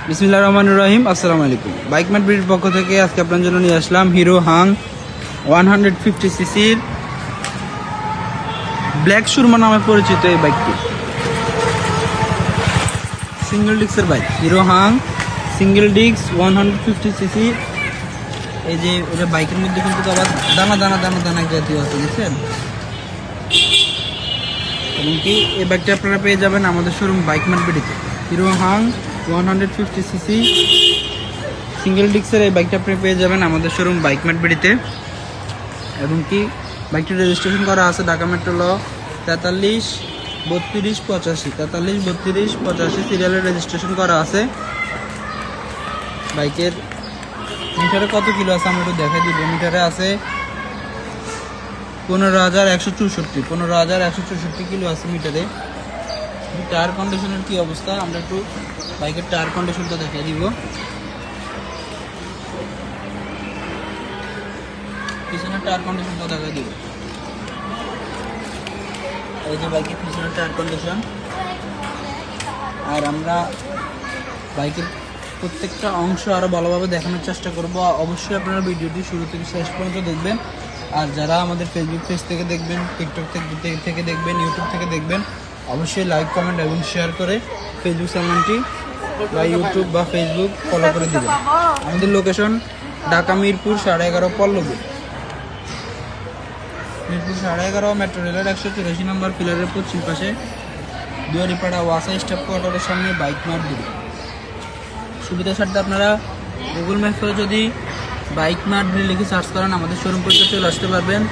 বিসমিল্লাহির রহমানির রহিম। আসসালামু আলাইকুম। বাইক মার্ট বিডির পক্ষ থেকে আজকে আপনার জন্য নিয়ে আসলাম হিরো হাং 150 সিসির ব্ল্যাক সুরমা নামে পরিচিত এই বাইকটি। সিঙ্গেল ডিস্কের bike hero Hang single disc 150 CC. এই যে এটা বাইকের মধ্যে কিন্তু আবার দানা দানা দানা দানা জাতীয় আছে, বুঝছেন? এমনকি এই বাইকটা আপনারা পেয়ে যাবেন আমাদের শোরুম বাইক মার্ট বিডিতে। হিরো হাং 150 সিসি সিঙ্গেল ডিস্কের এই বাইকটা আপনি পেয়ে যাবেন আমাদের শোরুম বাইক মার্ট বিডিতে। এবং কি বাইকটি রেজিস্ট্রেশন করা আছে ঢাকা মেট্রো ল 433285 সিরিয়ালের রেজিস্ট্রেশন করা আছে। বাইকের মিটারে কত কিলো আছে আমরা একটু দেখা দিব। মিটারে আছে 15,164 কিলো আছে মিটারে। টায়ার কন্ডিশনের কি অবস্থা আমরা একটু বাইকের টায়ার কন্ডিশনটা দেখিয়ে দিব। পিছনের টায়ার কন্ডিশনটা দেখা দিব। এই যে বাইকের পিছনের টায়ার কন্ডিশন। আর আমরা বাইকের প্রত্যেকটা অংশ আরও ভালোভাবে দেখানোর চেষ্টা করব। অবশ্যই আপনারা ভিডিওটি শুরু থেকে শেষ পর্যন্ত দেখবেন। আর যারা আমাদের ফেসবুক পেজ থেকে দেখবেন, টিকটক থেকে দেখবেন, ইউটিউব থেকে দেখবেন, অবশ্যই লাইক, কমেন্ট এবং শেয়ার করে ফেসবুক চ্যানেলটি বা ইউটিউব বা ফেসবুক ফলো করে দেবেন। আমাদের লোকেশন ঢাকা মিরপুর 11.5 পল্লবী। মিরপুর 11.5 মেট্রো রেলের 184 নম্বর পিলারের পশ্চিম পাশে দুয়ারিপাড়া ওয়াসা স্টাফ কোয়ার্টারের সামনে বাইক মার্ট বিডি। সুবিধার সাথে আপনারা গুগল ম্যাপে যদি বাইক মার্ট বিডি লিখে সার্চ করেন আমাদের শোরুম পর্যন্ত চলে আসতে পারবেন।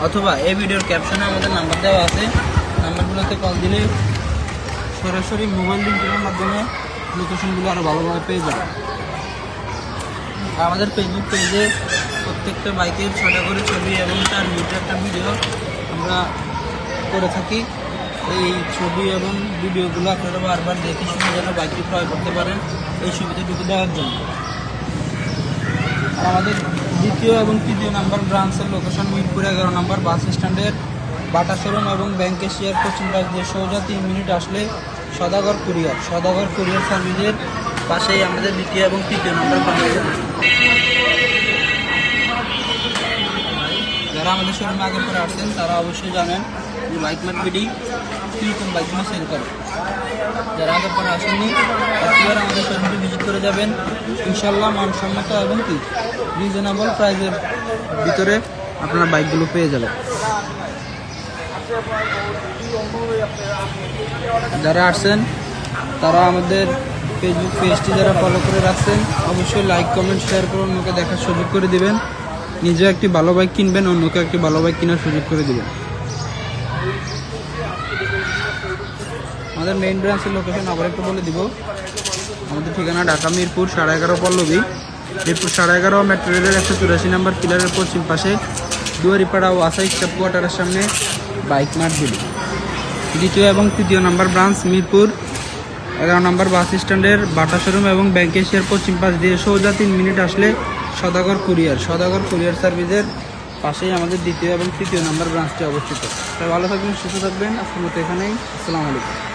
অথবা এই ভিডিওর ক্যাপশনে আমাদের নাম্বার দেওয়া আছে, নাম্বারগুলোতে কল দিলে সরাসরি মোবাইল লিঙ্কের মাধ্যমে লোকেশনগুলো আরও ভালোভাবে পেয়ে যাবেন। আমাদের ফেসবুক পেজে প্রত্যেকটা বাইকের 6টা করে ছবি এবং তার মিটার একটা ভিডিও আমরা করে থাকি। এই ছবি এবং ভিডিওগুলো আপনারা বারবার দেখে শুনে যেন বাইকটি ক্রয় করতে পারেন এই সুবিধাটুকু দেওয়ার জন্য। আর আমাদের দ্বিতীয় এবং তৃতীয় নাম্বার ব্রাঞ্চের লোকেশন মিরপুর 11 নম্বর বাস স্ট্যান্ডের বাটা শোরুম এবং ব্যাংক এশিয়ার পশ্চিম পাশ দিয়ে সোজা 3 মিনিট আসলে সদাগর কুরিয়ার সার্ভিসের পাশেই আমাদের দ্বিতীয় এবং তৃতীয় নম্বর ব্রাঞ্চ। যারা আমাদের শোরুমে আগে পরে আসছেন তারা অবশ্যই জানেন যে বাইক মার্ট বিডি কীরকম বাইকগুলো সেল করে। যারা আগে পরে আসেননি একবার আমাদের শোরুমটি ভিজিট করে যাবেন। ইনশাল্লাহ মানসম্মত এবং কি রিজনেবল প্রাইসের ভিতরে আপনারা বাইকগুলো পেয়ে যাবেন। যারা আসছেন তারা আমাদের ফেসবুক পেজটি যারা ফলো করে রাখছেন অবশ্যই লাইক, কমেন্ট, শেয়ার করে অন্যকে দেখার সুযোগ করে দিবেন। নিজে একটি ভালো বাইক কিনবেন, অন্যকে একটি ভালো বাইক কেনার সুযোগ করে দিবেন। আমাদের মেইন ব্রাঞ্চের লোকেশন আবার একটু বলে দিব। আমাদের ঠিকানা ঢাকা মিরপুর 11.5 পল্লবী। মিরপুর 11.5 মেট্রো রেলের 184 নম্বর পিলারের পশ্চিম পাশে দুয়ারিপাড়া ওয়াসা স্টাফ কোয়ার্টারের সামনে বাইক মার্ট বিডি। দ্বিতীয় এবং তৃতীয় নম্বর ব্রাঞ্চ মিরপুর 11 নম্বর বাস স্ট্যান্ডের বাটা শোরুম এবং ব্যাংক এশিয়ার পশ্চিম পাশ দিয়ে সোজা 3 মিনিট আসলে সদাগর কুরিয়ার সার্ভিসের পাশেই আমাদের দ্বিতীয় এবং তৃতীয় নম্বর ব্রাঞ্চটি অবস্থিত। তাই ভালো থাকবেন, সুস্থ থাকবেন। আজকের মতো এখানেই। আসসালামু আলাইকুম।